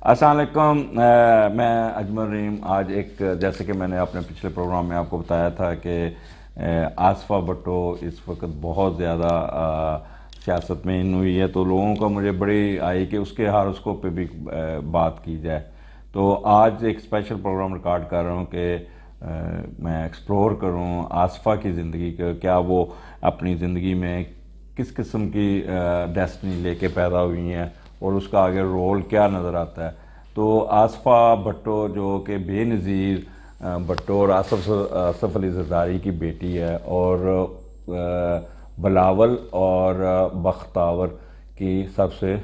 السلام علیکم، میں اجمل رحیم۔ آج ایک جیسے کہ میں نے اپنے پچھلے پروگرام میں آپ کو بتایا تھا کہ آصفہ بھٹو اس وقت بہت زیادہ سیاست میں ان ہوئی ہے، تو لوگوں کا مجھے بڑی آئی کہ اس کے ہاروسکوپ پہ بھی بات کی جائے۔ تو آج ایک اسپیشل پروگرام ریکارڈ کر رہا ہوں کہ میں ایکسپلور کروں آصفہ کی زندگی کا، کیا وہ اپنی زندگی میں کس قسم کی ڈیسٹنی لے کے پیدا ہوئی ہیں اور اس کا آگے رول کیا نظر آتا ہے۔ تو آصفہ بھٹو جو کہ بے نظیر بھٹو اور آصف علی زرداری کی بیٹی ہے، اور بلاول اور بختاور کی سب سے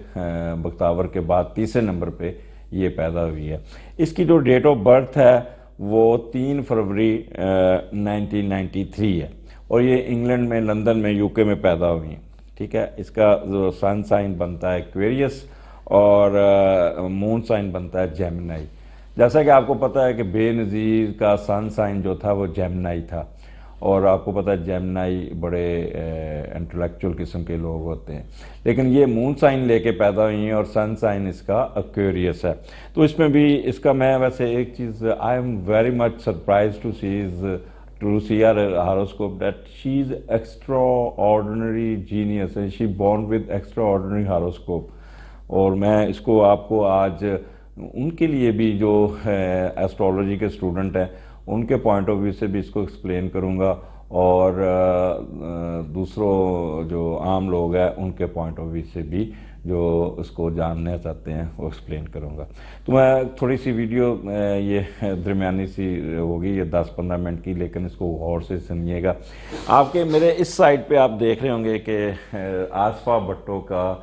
بختاور کے بعد تیسرے نمبر پہ یہ پیدا ہوئی ہے۔ اس کی جو ڈیٹ آف برتھ ہے وہ 3 فروری 1993 ہے، اور یہ انگلینڈ میں لندن میں UK میں پیدا ہوئی ہیں۔ ٹھیک ہے، اس کا جو سن سائن بنتا ہے ایکویریس اور مون سائن بنتا ہے جیمنائی۔ جیسا کہ آپ کو پتہ ہے کہ بے نظیر کا سن سائن جو تھا وہ جیمنائی تھا، اور آپ کو پتہ ہے جیمنائی بڑے انٹلیکچول قسم کے لوگ ہوتے ہیں، لیکن یہ مون سائن لے کے پیدا ہوئی ہیں اور سن سائن اس کا ایکویریس ہے۔ تو اس میں بھی اس کا میں ویسے ایک چیز I am very much surprise to see her horoscope that she is extraordinary genius and she born with extraordinary horoscope۔ اور میں اس کو آپ کو آج ان کے لیے بھی جو ایسٹرولوجی کے اسٹوڈنٹ ہیں ان کے پوائنٹ آف ویو سے بھی اس کو ایکسپلین کروں گا، اور دوسروں جو عام لوگ ہیں ان کے پوائنٹ آف ویو سے بھی جو اس کو جاننا چاہتے ہیں وہ ایکسپلین کروں گا۔ تو میں تھوڑی سی ویڈیو یہ درمیانی سی ہوگی، یہ 10-15 منٹ کی، لیکن اس کو غور سے سنیے گا۔ آپ کے میرے اس سائٹ پہ آپ دیکھ رہے ہوں گے کہ آصفہ بھٹو کا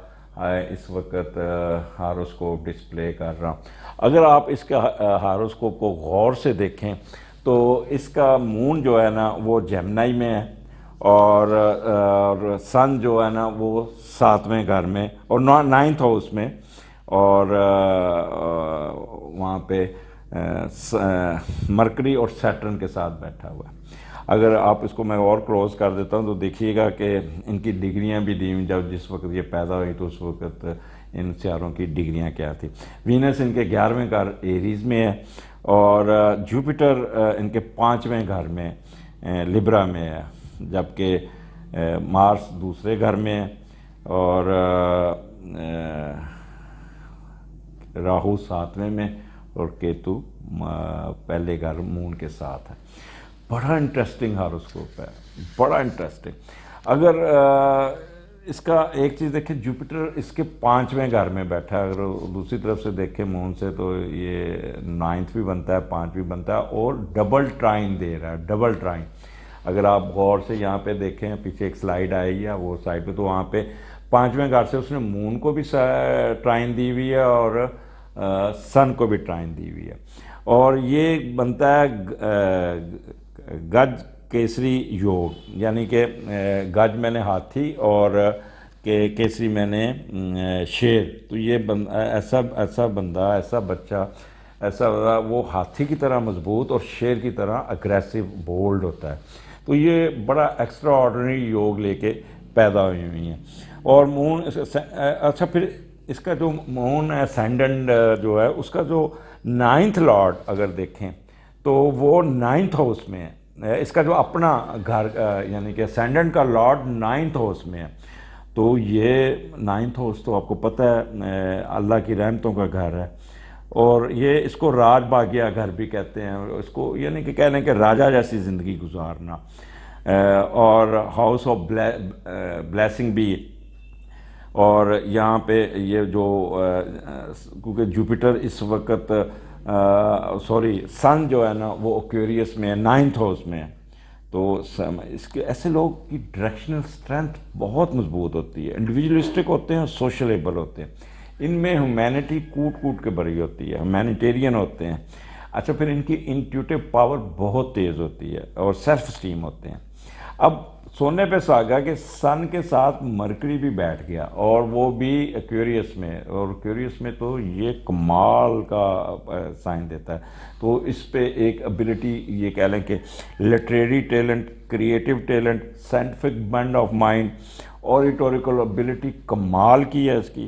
اس وقت ہاروسکوپ ڈسپلے کر رہا ہوں۔ اگر آپ اس کا ہاروسکوپ کو غور سے دیکھیں تو اس کا مون جو ہے نا وہ جیمنائی میں ہے، اور سن جو ہے نا وہ 7ویں گھر میں اور 9th ہاؤس میں، اور وہاں پہ مرکری اور سیٹرن کے ساتھ بیٹھا ہوا ہے۔ اگر آپ اس کو میں اور کلوز کر دیتا ہوں تو دیکھیے گا کہ ان کی ڈگریاں بھی دی ہوئی، جب جس وقت یہ پیدا ہوئی تو اس وقت ان سیاروں کی ڈگریاں کیا تھی۔ وینس ان کے 11ویں گھر ایریز میں ہے، اور جوپیٹر ان کے 5ویں گھر میں لبرا میں ہے، جبکہ مارس دوسرے گھر میں ہے، اور راہو 7ویں میں، اور کیتو پہلے گھر مون کے ساتھ ہے۔ بڑا انٹرسٹنگ ہاروسکوپ ہے، بڑا انٹرسٹنگ۔ اگر اس کا ایک چیز دیکھیں، جوپیٹر اس کے 5ویں گھر میں بیٹھا ہے، اگر دوسری طرف سے دیکھیں مون سے تو یہ 9th بھی بنتا ہے، 5 بھی بنتا ہے، اور ڈبل ٹرائن دے رہا ہے، ڈبل ٹرائن۔ اگر آپ غور سے یہاں پہ دیکھیں، پیچھے ایک سلائیڈ آئی ہے وہ سائڈ پہ، تو وہاں پہ 5ویں گھر سے اس نے مون کو بھی ٹرائن دی ہوئی ہے اور سن کو بھی ٹرائن دی ہوئی ہے، اور یہ بنتا ہے گج کیسری یوگ، یعنی کہ گج میں نے ہاتھی اور کیسری میں نے شیر۔ تو یہ ایسا بندہ، ایسا بچہ، ایسا وہ ہاتھی کی طرح مضبوط اور شیر کی طرح اگریسو بولڈ ہوتا ہے۔ تو یہ بڑا ایکسٹرا آرڈنری یوگ لے کے پیدا ہوئی ہیں۔ اور مون اچھا، پھر اس کا جو مون اسینڈنٹ جو ہے اس کا جو 9th لارڈ اگر دیکھیں تو وہ 9th ہاؤس میں ہے۔ اس کا جو اپنا گھر یعنی کہ اسینڈنٹ کا لارڈ 9th ہاؤس میں ہے، تو یہ 9th ہاؤس تو آپ کو پتہ ہے اللہ کی رحمتوں کا گھر ہے، اور یہ اس کو راج باغیہ گھر بھی کہتے ہیں، اس کو یعنی کہ کہہ لیں کہ راجہ جیسی زندگی گزارنا، اور ہاؤس آف بلیسنگ بھی۔ اور یہاں پہ یہ جو کیونکہ جوپیٹر اس وقت سن جو ہے نا وہ ایکویریس میں ہے، 9th ہاؤس میں ہے، تو اس کے ایسے لوگ کی ڈائریکشنل اسٹرینتھ بہت مضبوط ہوتی ہے، انڈیویجولسٹک ہوتے ہیں اور سوشلیبل ہوتے ہیں، ان میں ہیومینٹی کوٹ کوٹ کے بھری ہوتی ہے، ہیومینیٹیرین ہوتے ہیں۔ اچھا، پھر ان کی انٹیوٹیو پاور بہت تیز ہوتی ہے اور سیلف اسٹیم ہوتے ہیں۔ اب سونے پہ سہاگا کہ سن کے ساتھ مرکری بھی بیٹھ گیا، اور وہ بھی ایکویریس میں، اور ایکویریس میں تو یہ کمال کا سائن دیتا ہے۔ تو اس پہ ایک ابیلٹی یہ کہہ لیں کہ literary talent, creative talent, scientific bend of mind, oratorical ability کمال کی ہے اس کی،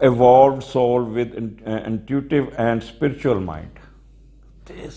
evolved soul with intuitive and spiritual mind. This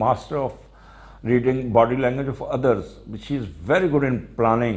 master of reading body language of others, she is very good in planning,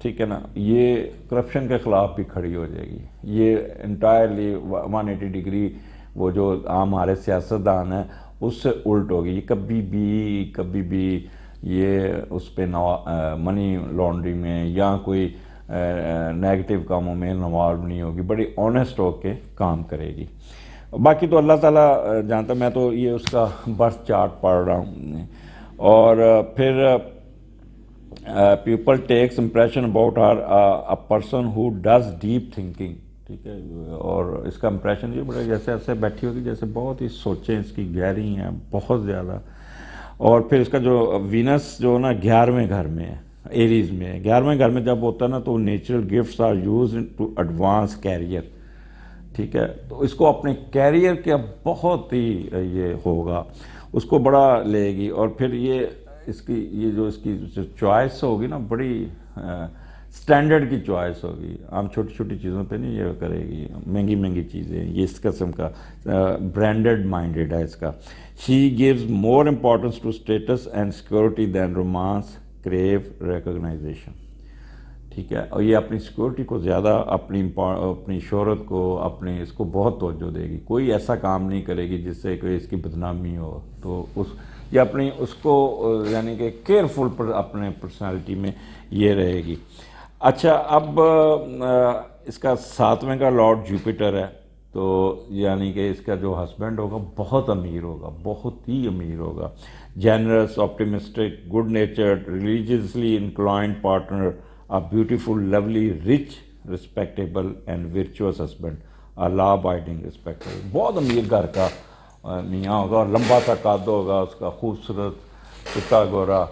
ٹھیک ہے نا, یہ corruption کے خلاف بھی کھڑی ہو جائے گی. یہ انٹائرلی 180 ڈگری وہ جو عام ہمارے سیاستدان ہیں اس سے الٹ ہوگی. یہ کبھی بھی یہ اس پہ منی لانڈری میں یا کوئی نیگیٹو کاموں میں انوالو نہیں ہوگی, بڑی آنیسٹ ہو کے کام کرے گی. باقی تو اللہ تعالیٰ جانتا, میں تو یہ اس کا برتھ چارٹ پڑھ رہا ہوں. اور پھر people takes impression about her a person who does deep thinking. ٹھیک ہے, اور اس کا امپریشن یہ بڑا جیسے ایسے بیٹھی ہوگی جیسے بہت ہی سوچیں اس کی گہری ہیں بہت زیادہ. اور پھر اس کا جو وینس جو نا 11ویں گھر میں ہے, ایریز میں ہے. 11ویں گھر میں جب ہوتا ہے نا تو natural gifts are use to advance career. ٹھیک ہے, تو اس کو اپنے کیریئر کا بہت ہی یہ ہوگا, اس کو بڑا لے گی. اور پھر یہ اس کی جو چوائس ہوگی نا بڑی سٹینڈرڈ کی چوائس ہوگی. عام چھوٹی چھوٹی چیزوں پہ نہیں یہ کرے گی, مہنگی چیزیں, یہ اس قسم کا برانڈڈ مائنڈڈ ہے اس کا. She gives more importance to status and security than romance career recognition. ٹھیک ہے, اور یہ اپنی سیکورٹی کو زیادہ, اپنی شہرت کو, اس کو بہت توجہ دے گی. کوئی ایسا کام نہیں کرے گی جس سے کوئی اس کی بدنامی ہو. تو یہ اپنی اس کو یعنی کہ کیئرفل اپنے پرسنالٹی میں یہ رہے گی. اچھا, اب اس کا 7ویں کا لارڈ جوپیٹر ہے, تو یعنی کہ اس کا جو ہسبینڈ ہوگا بہت امیر ہوگا, بہت ہی امیر ہوگا. Generous, optimistic, good natured, religiously inclined partner, a beautiful, lovely, rich, respectable and virtuous husband, a law abiding, respectable. بہت امیر گھر کا میاں ہوگا, اور لمبا سا قد ہوگا اس کا, خوبصورت چٹا گورا,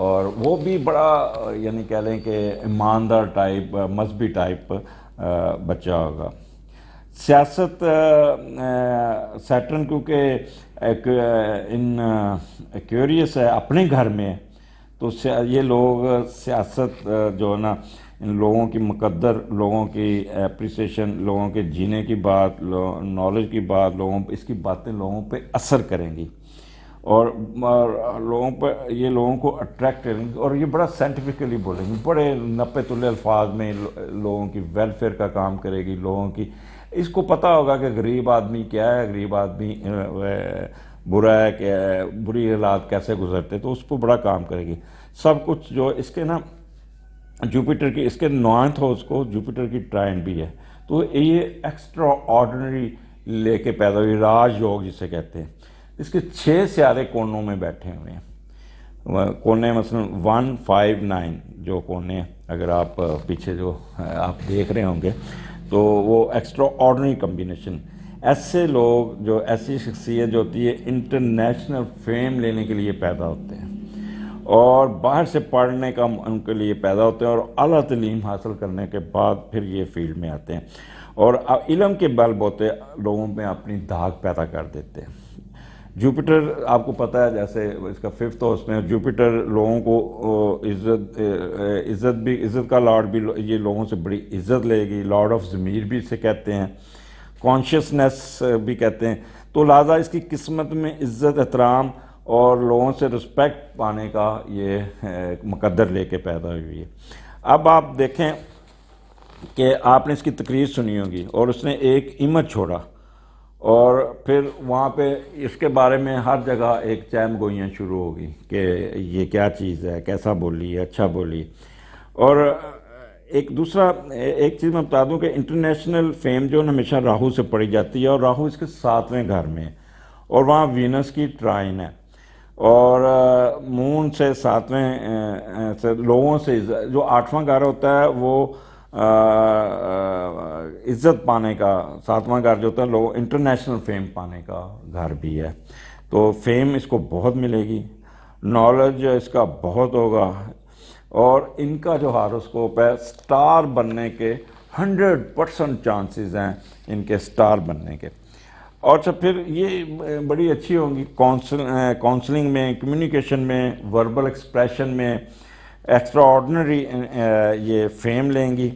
اور وہ بھی بڑا یعنی کہہ لیں کہ ایماندار ٹائپ, مذہبی ٹائپ بچہ ہوگا. سیاست, سیٹرن کیونکہ ایکویریس ہے, اپنے گھر میں, تو یہ لوگ سیاست جو ہے نا ان لوگوں کی مقدر, لوگوں کی اپریسیشن, لوگوں کے جینے کی بات, نالج کی بات, اس کی باتیں لوگوں پہ اثر کریں گی, اور لوگوں پہ یہ لوگوں کو اٹریکٹ کریں گی. اور یہ بڑا سائنٹیفکلی بولیں گی, بڑے نپے تلے الفاظ میں لوگوں کی ویلفیئر کا کام کرے گی. لوگوں کی اس کو پتہ ہوگا کہ غریب آدمی کیا ہے, غریب آدمی برا ہے, کہ بری حالات کیسے گزرتے, تو اس پہ بڑا کام کرے گی. سب کچھ جو اس کے نا جوپیٹر کی, اس کے 9th ہاؤس کو جوپیٹر کی ٹرائن بھی ہے, تو یہ ایکسٹرا آرڈنری لے کے پیدا ہوئی, راج یوگ جسے کہتے ہیں. اس کے 6 سیارے کونوں میں بیٹھے ہوئے ہیں. کونے مثلا 1, 5, 9 جو کونے اگر آپ پیچھے جو آپ دیکھ رہے ہوں گے, تو وہ ایکسٹرا آرڈنری کمبینیشن. ایسے لوگ جو, ایسی شخصیت جو ہوتی ہے انٹرنیشنل فیم لینے کے لیے پیدا ہوتے ہیں, اور باہر سے پڑھنے کا ان کے لیے پیدا ہوتے ہیں, اور اعلیٰ تعلیم حاصل کرنے کے بعد پھر یہ فیلڈ میں آتے ہیں, اور علم کے بل بوتے لوگوں میں اپنی داغ پیدا کر دیتے ہیں. جوپیٹر آپ کو پتہ ہے, جیسے اس کا 5th ہاؤس میں جوپیٹر لوگوں کو عزت کا لارڈ بھی, یہ لوگوں سے بڑی عزت لے گی. لارڈ آف ضمیر بھی اسے کہتے ہیں, کانشیسنس بھی کہتے ہیں. تو لہٰذا اس کی قسمت میں عزت, احترام اور لوگوں سے رسپیکٹ پانے کا یہ مقدر لے کے پیدا ہوئی ہے. اب آپ دیکھیں کہ آپ نے اس کی تقریر سنی ہوگی, اور اس نے ایک امیج چھوڑا, اور پھر وہاں پہ اس کے بارے میں ہر جگہ ایک چہم گوئیاں شروع ہوگی کہ یہ کیا چیز ہے, کیسا بولی ہے, اچھا بولی. اور ایک چیز میں بتا دوں کہ انٹرنیشنل فیم جو ہمیشہ راہو سے پڑھی جاتی ہے, اور راہو اس کے 7ویں گھر میں ہے, اور وہاں وینس کی ٹرائن ہے, اور مون سے 7ویں سے لوگوں سے جو 8واں گھر ہوتا ہے وہ عزت پانے کا, 7واں گھر جو ہوتا ہے لوگ انٹرنیشنل فیم پانے کا گھر بھی ہے. تو فیم اس کو بہت ملے گی, نالج اس کا بہت ہوگا, اور ان کا جو ہاروسکوپ ہے سٹار بننے کے 100% چانسز ہیں ان کے سٹار بننے کے. اور اچھا پھر یہ بڑی اچھی ہوں گی کاؤنسلنگ میں, کمیونیکیشن میں, وربل ایکسپریشن میں, ایکسٹرا آرڈنری یہ فیم لیں گی.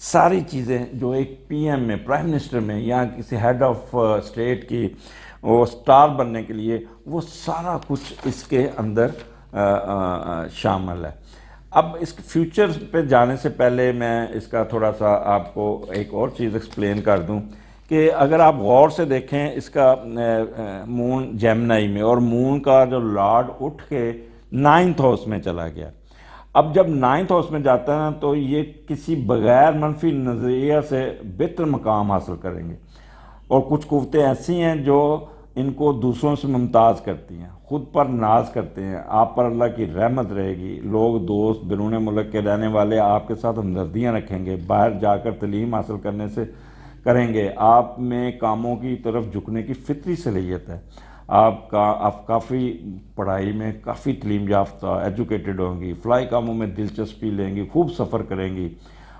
ساری چیزیں جو ایک پی ایم میں, پرائم منسٹر میں, یا کسی ہیڈ آف اسٹیٹ کی وہ سٹار بننے کے لیے, وہ سارا کچھ اس کے اندر شامل ہے. اب اس فیوچر پہ جانے سے پہلے میں اس کا تھوڑا سا آپ کو ایک اور چیز ایکسپلین کر دوں کہ اگر آپ غور سے دیکھیں اس کا مون جیمنائی میں، اور مون کا جو لارڈ اٹھ کے 9th ہاؤس میں چلا گیا. اب جب 9th ہاؤس میں جاتا ہے نا تو یہ کسی بغیر منفی نظریہ سے بہتر مقام حاصل کریں گے، اور کچھ قوتیں ایسی ہیں جو ان کو دوسروں سے ممتاز کرتی ہیں، خود پر ناز کرتے ہیں، آپ پر اللہ کی رحمت رہے گی، لوگ دوست بیرون ملک کے رہنے والے آپ کے ساتھ ہمدردیاں رکھیں گے، باہر جا کر تعلیم حاصل کرنے سے کریں گے، آپ میں کاموں کی طرف جھکنے کی فطری صلاحیت ہے، آپ کافی پڑھائی میں کافی تعلیم یافتہ ایجوکیٹڈ ہوں گی، فلاحی کاموں میں دلچسپی لیں گی، خوب سفر کریں گی،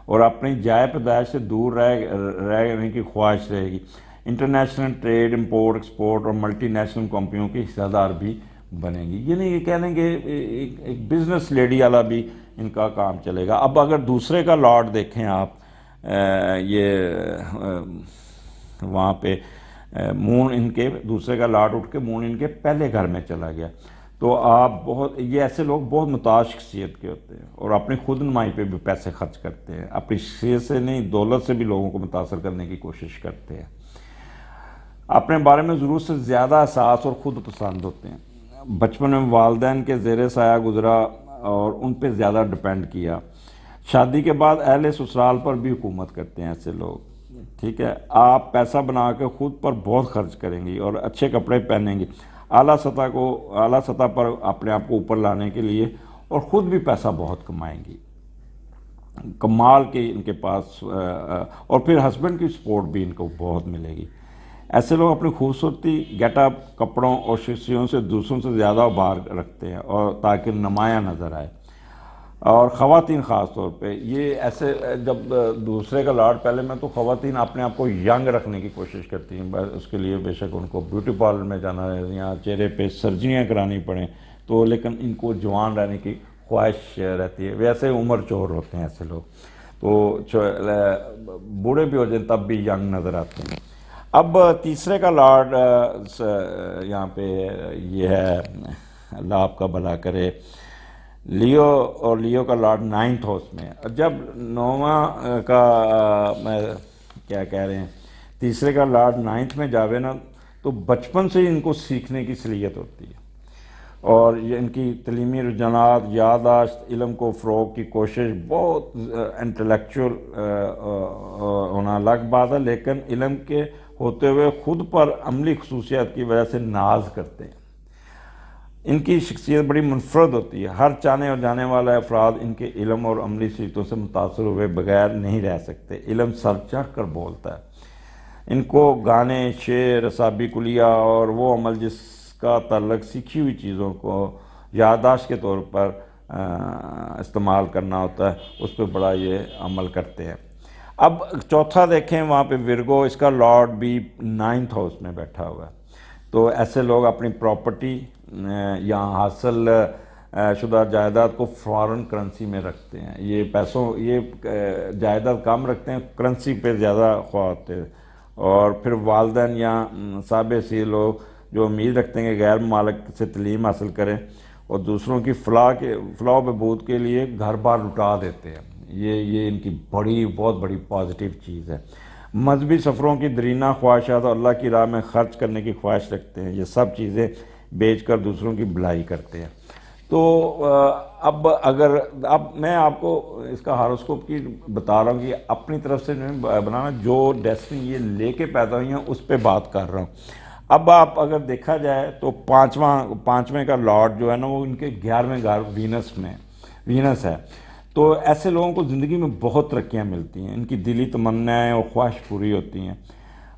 اور اپنی جائے پیدائش سے دور رہنے کی خواہش رہے گی. انٹرنیشنل ٹریڈ، امپورٹ ایکسپورٹ اور ملٹی نیشنل کمپنیوں کی حصہ دار بھی بنیں گی. یعنی یہ کہہ لیں گے ایک بزنس لیڈی والا بھی ان کا کام چلے گا. اب اگر دوسرے کا لارڈ دیکھیں آپ، یہ وہاں پہ مون ان کے دوسرے کا لارڈ اٹھ کے مون ان کے پہلے گھر میں چلا گیا، تو آپ یہ ایسے لوگ بہت محتاج شخصیت کے ہوتے ہیں، اور اپنی خود نمائی پہ بھی پیسے خرچ کرتے ہیں، اپنی شخصیت سے نہیں دولت سے بھی لوگوں کو متاثر کرنے کی کوشش کرتے ہیں، اپنے بارے میں ضرورت سے زیادہ احساس اور خود پسند ہوتے ہیں، بچپن میں والدین کے زیر سایہ گزرا اور ان پہ زیادہ ڈپینڈ کیا، شادی کے بعد اہل سسرال پر بھی حکومت کرتے ہیں ایسے لوگ. ٹھیک ہے، آپ پیسہ بنا کے خود پر بہت خرچ کریں گی اور اچھے کپڑے پہنیں گی، اعلیٰ سطح پر اپنے آپ کو اوپر لانے کے لیے، اور خود بھی پیسہ بہت کمائیں گی، کمال کے ان کے پاس، اور پھر ہسبینڈ کی سپورٹ بھی ان کو بہت ملے گی. ایسے لوگ اپنی خوبصورتی، گیٹ اپ، کپڑوں اور شخصیتوں سے دوسروں سے زیادہ ابھار رکھتے ہیں، اور تاکہ نمایاں نظر آئے. اور خواتین خاص طور پہ یہ ایسے، جب دوسرے کا لارڈ پہلے میں، تو خواتین اپنے آپ کو ینگ رکھنے کی کوشش کرتی ہیں، اس کے لیے بے شک ان کو بیوٹی پارلر میں جانا ہے یا چہرے پہ سرجریاں کرانی پڑیں، تو لیکن ان کو جوان رہنے کی خواہش رہتی ہے. ویسے عمر چور ہوتے ہیں ایسے لوگ، تو بوڑھے بھی ہو جائیں تب بھی ینگ نظر آتے ہیں. اب تیسرے کا لارڈ یہاں پہ یہ ہے، اللہ آپ کا بھلا کرے، لیو، اور لیو کا لارڈ 9th ہاؤس میں. جب 9واں کا کیا کہہ رہے ہیں، تیسرے کا لارڈ 9th میں جاوے نا، تو بچپن سے ہی ان کو سیکھنے کی صلاحیت ہوتی ہے، اور یہ ان کی تعلیمی رجحانات، یادداشت، علم کو فروغ کی کوشش، بہت انٹلیکچوئل ہونا الگ بات ہے، لیکن علم کے ہوتے ہوئے خود پر عملی خصوصیات کی وجہ سے ناز کرتے ہیں. ان کی شخصیت بڑی منفرد ہوتی ہے، ہر چاہنے اور جانے والا افراد ان کے علم اور عملی صفتوں سے متاثر ہوئے بغیر نہیں رہ سکتے. علم سر چڑھ کر بولتا ہے. ان کو گانے، شعر، اعصابی کلیہ اور وہ عمل جس کا تعلق سیکھی ہوئی چیزوں کو یادداشت کے طور پر استعمال کرنا ہوتا ہے، اس پہ بڑا یہ عمل کرتے ہیں. اب چوتھا دیکھیں، وہاں پہ ورگو، اس کا لارڈ بھی 9th ہاؤس میں بیٹھا ہوا ہے. تو ایسے لوگ اپنی پراپرٹی یا حاصل شدہ جائیداد کو فارن کرنسی میں رکھتے ہیں. یہ جائیداد کم رکھتے ہیں، کرنسی پہ زیادہ خواہ ہوتے ہیں. اور پھر والدین یا صاحب حیثیت لوگ جو امید رکھتے ہیں کہ غیر ممالک سے تعلیم حاصل کریں اور دوسروں کی فلاح و بہبود کے لیے گھر بار لٹا دیتے ہیں. یہ ان کی بہت بڑی پازیٹیو چیز ہے. مذہبی سفروں کی دیرینہ خواہشات اور اللہ کی راہ میں خرچ کرنے کی خواہش رکھتے ہیں. یہ سب چیزیں بیچ کر دوسروں کی بھلائی کرتے ہیں. تو اب میں آپ کو اس کا ہاروسکوپ کی بتا رہا ہوں کہ اپنی طرف سے بنانا، جو ڈیسٹنی یہ لے کے پیدا ہوئی ہیں اس پہ بات کر رہا ہوں. اب آپ اگر دیکھا جائے تو پانچویں کا لارڈ جو ہے نا، وہ ان کے 11ویں گھر وینس ہے. تو ایسے لوگوں کو زندگی میں بہت ترقیاں ملتی ہیں، ان کی دلی تمنائیں اور خواہش پوری ہوتی ہیں،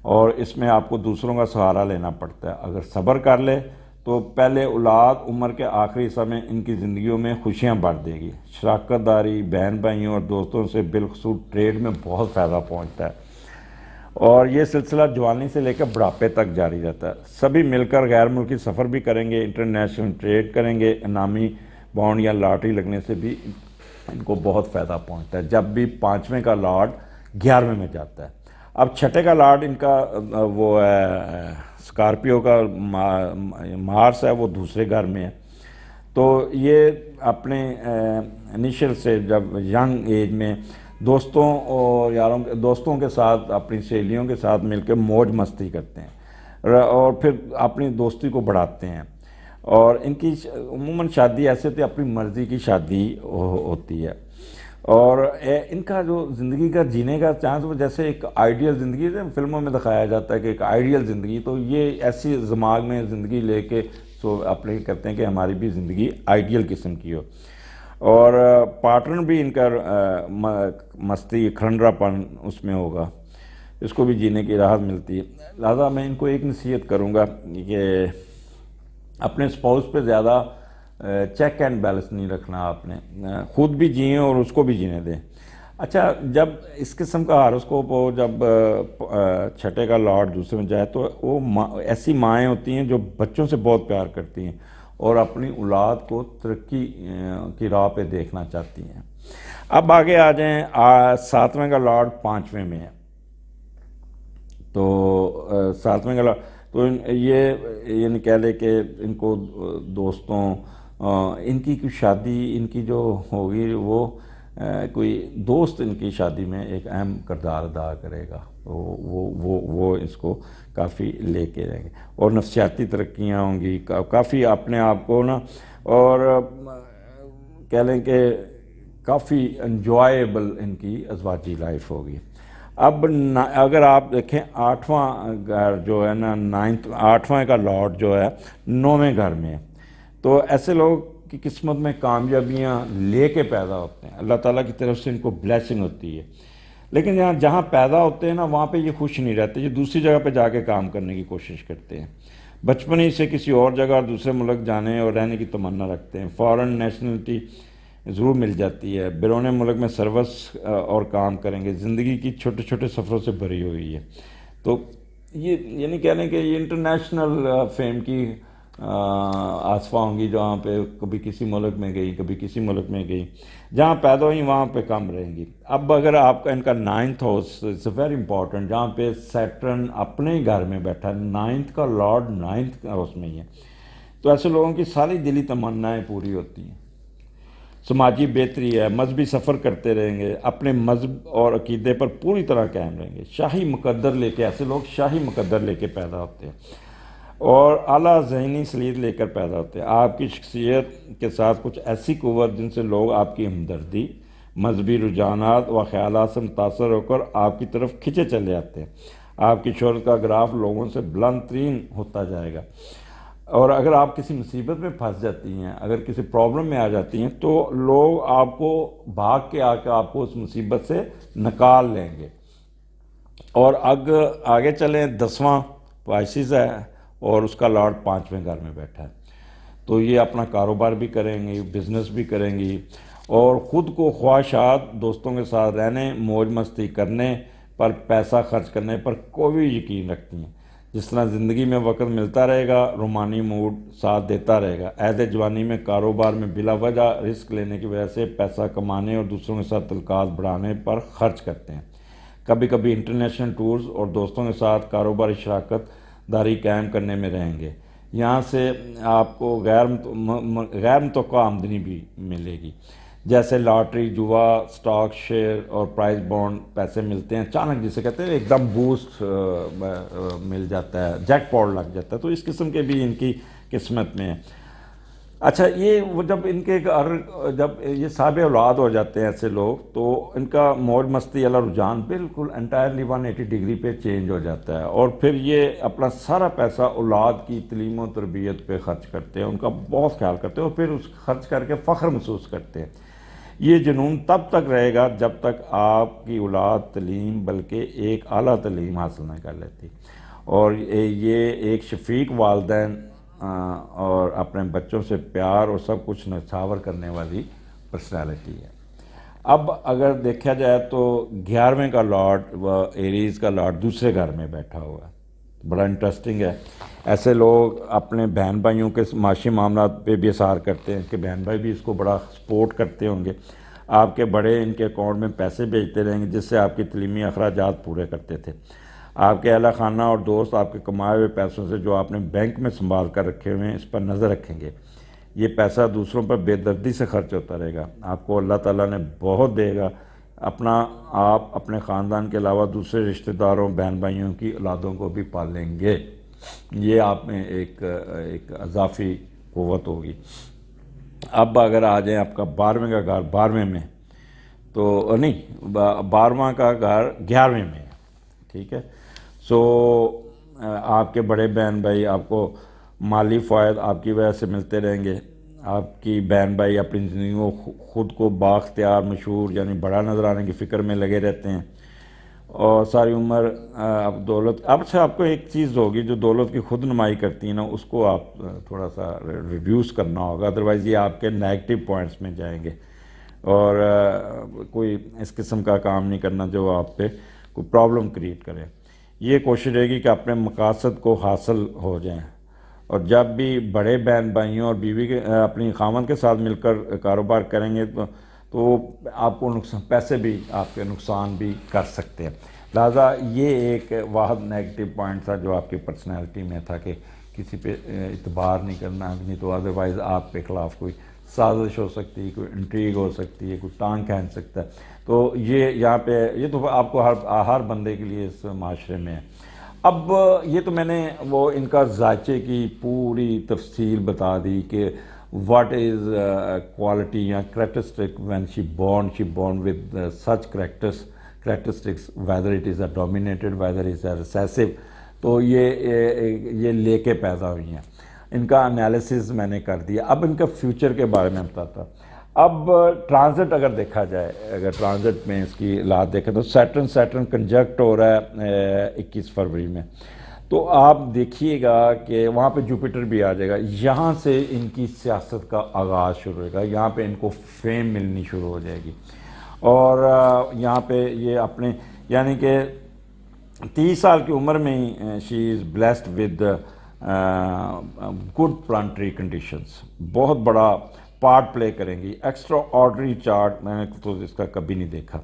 اور اس میں آپ کو دوسروں کا سہارا لینا پڑتا ہے. اگر صبر کر لے تو پہلے اولاد عمر کے آخری حصہ میں ان کی زندگیوں میں خوشیاں بڑھ دے گی. شراکت داری، بہن بھائیوں اور دوستوں سے بالخصوص ٹریڈ میں بہت فائدہ پہنچتا ہے، اور یہ سلسلہ جوانی سے لے کر بڑھاپے تک جاری رہتا ہے. سبھی مل کر غیر ملکی سفر بھی کریں گے، انٹرنیشنل ٹریڈ کریں گے. انعامی بانڈ یا لاٹری لگنے سے بھی ان کو بہت فائدہ پہنچتا ہے جب بھی 5ویں کا لارڈ 11ویں میں جاتا ہے. اب 6ٹھے کا لارڈ ان کا وہ ہے اسکارپیو کا مارس ہے، وہ دوسرے گھر میں ہے. تو یہ اپنے انیشل سے جب ینگ ایج میں دوستوں اور دوستوں کے ساتھ اپنی سہیلیوں کے ساتھ مل کے موج مستی کرتے ہیں اور پھر اپنی دوستی کو بڑھاتے ہیں. اور ان کی عموماً شادی ایسے ہوتی ہے اپنی مرضی کی شادی ہوتی ہے. اور ان کا جو زندگی کا جینے کا چانس وہ جیسے ایک آئیڈیل زندگی ہے، فلموں میں دکھایا جاتا ہے کہ ایک آئیڈیل زندگی، تو یہ ایسی دماغ میں زندگی لے کے اپلائی کرتے ہیں کہ ہماری بھی زندگی آئیڈیل قسم کی ہو. اور پارٹنر بھی ان کا مستی کھرنڈرا پن اس میں ہوگا، اس کو بھی جینے کی راحت ملتی ہے. لہٰذا میں ان کو ایک نصیحت کروں گا کہ اپنے اسپاؤس پہ زیادہ چیک اینڈ بیلنس نہیں رکھنا، آپ نے خود بھی جئیں اور اس کو بھی جینے دیں. اچھا، جب اس قسم کا ہاروسکوپ ہو، جب چھٹے کا لارڈ دوسرے میں جائے تو وہ ایسی مائیں ہوتی ہیں جو بچوں سے بہت پیار کرتی ہیں اور اپنی اولاد کو ترقی کی راہ پہ دیکھنا چاہتی ہیں. اب آگے آ جائیں، 7ویں کا لارڈ 5ویں میں ہے. تو 7ویں کا لارڈ تو یہ نہیں کہہ لے کہ ان کو دوستوں ان کی شادی ان کی جو ہوگی وہ کوئی دوست ان کی شادی میں ایک اہم کردار ادا کرے گا، وہ اس کو کافی لے کے رہیں گے اور نفسیاتی ترقیاں ہوں گی کافی اپنے آپ کو نا، اور کہہ لیں کہ کافی انجوائیبل ان کی ازواجی لائف ہوگی. اب اگر آپ دیکھیں 8واں گھر جو ہے نا 8واں کا لارڈ جو ہے 9ویں گھر میں، تو ایسے لوگ کی قسمت میں کامیابیاں لے کے پیدا ہوتے ہیں، اللہ تعالیٰ کی طرف سے ان کو بلیسنگ ہوتی ہے. لیکن جہاں پیدا ہوتے ہیں نا وہاں پہ یہ خوش نہیں رہتے، یہ دوسری جگہ پہ جا کے کام کرنے کی کوشش کرتے ہیں. بچپن ہی سے کسی اور جگہ اور دوسرے ملک جانے اور رہنے کی تمنا رکھتے ہیں. فارن نیشنلٹی ضرور مل جاتی ہے، بیرون ملک میں سروس اور کام کریں گے. زندگی کی چھوٹے چھوٹے سفروں سے بھری ہوئی ہے. تو یہ نہیں کہہ لیں کہ یہ انٹرنیشنل فیم کی آصفہ ہوں گی، جہاں پہ کبھی کسی ملک میں گئی کبھی کسی ملک میں گئی، جہاں پیدا ہوئی وہاں پہ کم رہیں گی. اب اگر آپ کا ان کا 9th house it's very important, جہاں پہ سیٹرن اپنے گھر میں بیٹھا ہے، 9th کا لارڈ 9th ہاؤس میں ہی ہے، تو ایسے لوگوں کی ساری دلی تمنائیں پوری ہوتی ہیں. سماجی بہتری ہے، مذہبی سفر کرتے رہیں گے، اپنے مذہب اور عقیدے پر پوری طرح قائم رہیں گے. شاہی مقدر لے کے ایسے لوگ شاہی مقدر لے کے پیدا ہوتے ہیں اور اعلیٰ ذہنی سلیت لے کر پیدا ہوتے ہیں. آپ کی شخصیت کے ساتھ کچھ ایسی قوت جن سے لوگ آپ کی ہمدردی، مذہبی رجحانات و خیالات سے متاثر ہو کر آپ کی طرف کھنچے چلے آتے ہیں. آپ کی شہرت کا گراف لوگوں سے بلند ترین ہوتا جائے گا. اور اگر آپ کسی مصیبت میں پھنس جاتی ہیں، اگر کسی پرابلم میں آ جاتی ہیں، تو لوگ آپ کو بھاگ کے آ کے آپ کو اس مصیبت سے نکال لیں گے. اور آگے چلیں، 10واں پائسز ہے اور اس کا لارڈ 5ویں گھر میں بیٹھا ہے. تو یہ اپنا کاروبار بھی کریں گی، بزنس بھی کریں گی اور خود کو خواہشات، دوستوں کے ساتھ رہنے، موج مستی کرنے پر، پیسہ خرچ کرنے پر کوئی یقین رکھتی ہیں. جس طرح زندگی میں وقت ملتا رہے گا، رومانی موڈ ساتھ دیتا رہے گا. عہد جوانی میں کاروبار میں بلا وجہ رسک لینے کی وجہ سے پیسہ کمانے اور دوسروں کے ساتھ تعلقات بڑھانے پر خرچ کرتے ہیں. کبھی کبھی انٹرنیشنل ٹورز اور دوستوں کے ساتھ کاروباری شراکت داری قائم کرنے میں رہیں گے. یہاں سے آپ کو غیر متوقع آمدنی بھی ملے گی، جیسے لاٹری، جوا، سٹاک، شیئر اور پرائز بانڈ. پیسے ملتے ہیں اچانک، جسے کہتے ہیں ایک دم بوسٹ مل جاتا ہے، جیک پاٹ لگ جاتا ہے. تو اس قسم کے بھی ان کی قسمت میں ہے. اچھا، یہ وہ جب ان کے جب یہ صاحب اولاد ہو جاتے ہیں ایسے لوگ، تو ان کا موج مستی والا رجحان بالکل انٹائرلی 180 ڈگری پہ چینج ہو جاتا ہے. اور پھر یہ اپنا سارا پیسہ اولاد کی تعلیم و تربیت پہ خرچ کرتے ہیں، ان کا بہت خیال کرتے ہیں اور پھر اس خرچ کر کے فخر محسوس کرتے ہیں. یہ جنون تب تک رہے گا جب تک آپ کی اولاد تعلیم بلکہ ایک اعلیٰ تعلیم حاصل نہ کر لیتی. اور یہ ایک شفیق والدین اور اپنے بچوں سے پیار اور سب کچھ نچھاور کرنے والی پرسنالٹی ہے. اب اگر دیکھا جائے تو 11ویں کا لارڈ و ایریز کا لارڈ دوسرے گھر میں بیٹھا ہوا ہے. بڑا انٹرسٹنگ ہے. ایسے لوگ اپنے بہن بھائیوں کے معاشی معاملات پہ بھی اثر کرتے ہیں کہ بہن بھائی بھی اس کو بڑا سپورٹ کرتے ہوں گے. آپ کے بڑے ان کے اکاؤنٹ میں پیسے بھیجتے رہیں گے جس سے آپ کی تعلیمی اخراجات پورے کرتے تھے. آپ کے اہل خانہ اور دوست آپ کے کمائے ہوئے پیسوں سے جو آپ نے بینک میں سنبھال کر رکھے ہوئے ہیں اس پر نظر رکھیں گے. یہ پیسہ دوسروں پر بے دردی سے خرچ ہوتا رہے گا، آپ کو اللہ تعالیٰ نے بہت دے گا، آپ اپنے خاندان کے علاوہ دوسرے رشتہ داروں بہن بھائیوں کی اولادوں کو بھی پالیں گے، یہ آپ میں ایک اضافی قوت ہوگی۔ اب اگر آ جائیں آپ کا 12ویں کا گھر 12ویں میں، تو نہیں 12واں کا گھر 11ویں میں ہے، ٹھیک ہے۔ سو آپ کے بڑے بہن بھائی آپ کو مالی فوائد آپ کی وجہ سے ملتے رہیں گے، آپ کی بہن بھائی اپنی زندگی کو خود کو بااختیار مشہور یعنی بڑا نظر آنے کی فکر میں لگے رہتے ہیں، اور ساری عمر اب دولت اچھا آپ کو ایک چیز ہوگی جو دولت کی خود نمائی کرتی ہے نا، اس کو آپ تھوڑا سا ریڈیوس کرنا ہوگا، ادروائز یہ آپ کے نیگیٹو پوائنٹس میں جائیں گے، اور کوئی اس قسم کا کام نہیں کرنا جو آپ پہ کوئی پرابلم کریٹ کرے۔ یہ کوشش رہے گی کہ اپنے مقاصد کو حاصل ہو جائیں، اور جب بھی بڑے بہن بھائیوں اور بیوی کے اپنی خاوند کے ساتھ مل کر کاروبار کریں گے تو آپ کو پیسے بھی آپ کے نقصان بھی کر سکتے ہیں، لہٰذا یہ ایک واحد نیگیٹو پوائنٹ تھا جو آپ کی پرسنالٹی میں تھا کہ کسی پہ اعتبار نہیں کرنا، نہیں تو ادروائز آپ کے خلاف کوئی سازش ہو سکتی ہے، کوئی انٹریگ ہو سکتی ہے، کوئی ٹانگ کھینچ سکتا ہے، تو یہ یہاں پہ یہ تو آپ کو ہر بندے کے لیے اس معاشرے میں ہے۔ اب یہ تو میں نے وہ ان کا ذائچے کی پوری تفصیل بتا دی کہ واٹ از کوالٹی یا characteristic when she born with such characteristics whether it is a dominated weather is a recessive, تو یہ لے کے پیدا ہوئی ہیں، ان کا انالیسز میں نے کر دیا۔ اب ان کا فیوچر کے بارے میں بتاتا۔ اب ٹرانزٹ اگر دیکھا جائے، اگر ٹرانزٹ میں اس کی حالات دیکھیں تو سیٹرن کنجکٹ ہو رہا ہے 21 فروری میں، تو آپ دیکھیے گا کہ وہاں پہ جوپیٹر بھی آ جائے گا، یہاں سے ان کی سیاست کا آغاز شروع ہوگا، یہاں پہ ان کو فیم ملنی شروع ہو جائے گی، اور یہاں پہ یہ اپنے یعنی کہ 30 سال کی عمر میں ہی she is blessed with good planetary conditions, بہت بڑا پارٹ پلے کریں گی، ایکسٹرا آرڈنری چارٹ میں نے تو اس کا کبھی نہیں دیکھا۔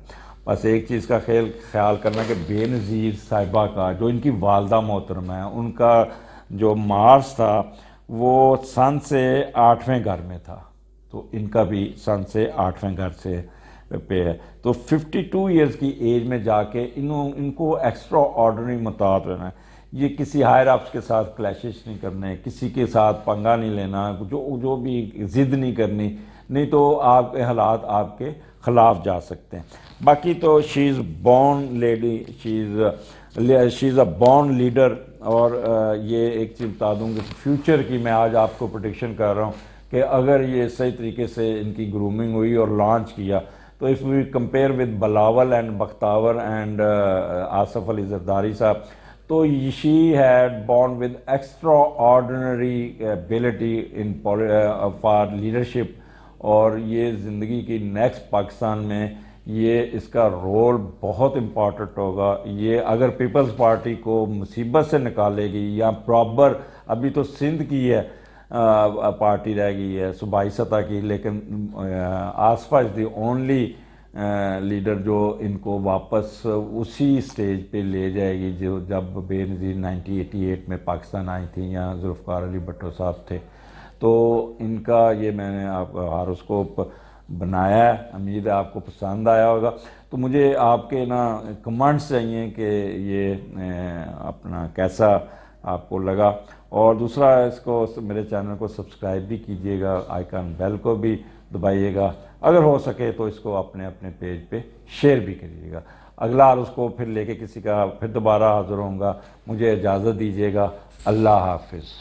بس ایک چیز کا خیال کرنا کہ بے نظیر صاحبہ کا جو ان کی والدہ محترمہ ہے، ان کا جو مارس تھا وہ سن سے 8ویں گھر میں تھا، تو ان کا بھی سن سے 8ویں گھر سے پہ ہے، تو 52 ایئرز کی ایج میں جا کے ان کو ایکسٹرا آرڈنری متعلق رہنا ہے، یہ کسی ہائر اپس کے ساتھ کلیشز نہیں کرنے، کسی کے ساتھ پنگا نہیں لینا، جو بھی ضد نہیں کرنی، نہیں تو آپ کے حالات آپ کے خلاف جا سکتے ہیں۔ باقی تو she is born lady, she is a born leader, اور یہ ایک چیز بتا دوں کہ فیوچر کی میں آج آپ کو پریڈکشن کر رہا ہوں کہ اگر یہ صحیح طریقے سے ان کی گرومنگ ہوئی اور لانچ کیا تو if we compare with Bilawal and Bakhtawar and Asif Ali Zardari sahib, تو she had born with extraordinary ability in for leadership, اور یہ زندگی کی نیکسٹ پاکستان میں یہ اس کا رول بہت امپورٹنٹ ہوگا۔ یہ اگر پیپلز پارٹی کو مصیبت سے نکالے گی یا پراپر، ابھی تو سندھ کی ہے پارٹی رہ گئی ہے صوبائی سطح کی، لیکن آصفہ از دی اونلی لیڈر جو ان کو واپس اسی سٹیج پہ لے جائے گی جو جب بے نظیر 1988 میں پاکستان آئی تھیں یا ذوالفقار علی بھٹو صاحب تھے، تو ان کا یہ میں نے آپ ہاروسکوپ بنایا ہے، امید ہے آپ کو پسند آیا ہوگا۔ تو مجھے آپ کے کمنٹس چاہیے کہ یہ اپنا کیسا آپ کو لگا، اور دوسرا اس کو میرے چینل کو سبسکرائب بھی کیجیے گا، آئیکن بیل کو بھی دبائیے گا، اگر ہو سکے تو اس کو اپنے پیج پہ شیئر بھی کریے گا۔ اگلا اس کو پھر لے کے کسی کا پھر دوبارہ حاضر ہوں گا، مجھے اجازت دیجیے گا، اللہ حافظ۔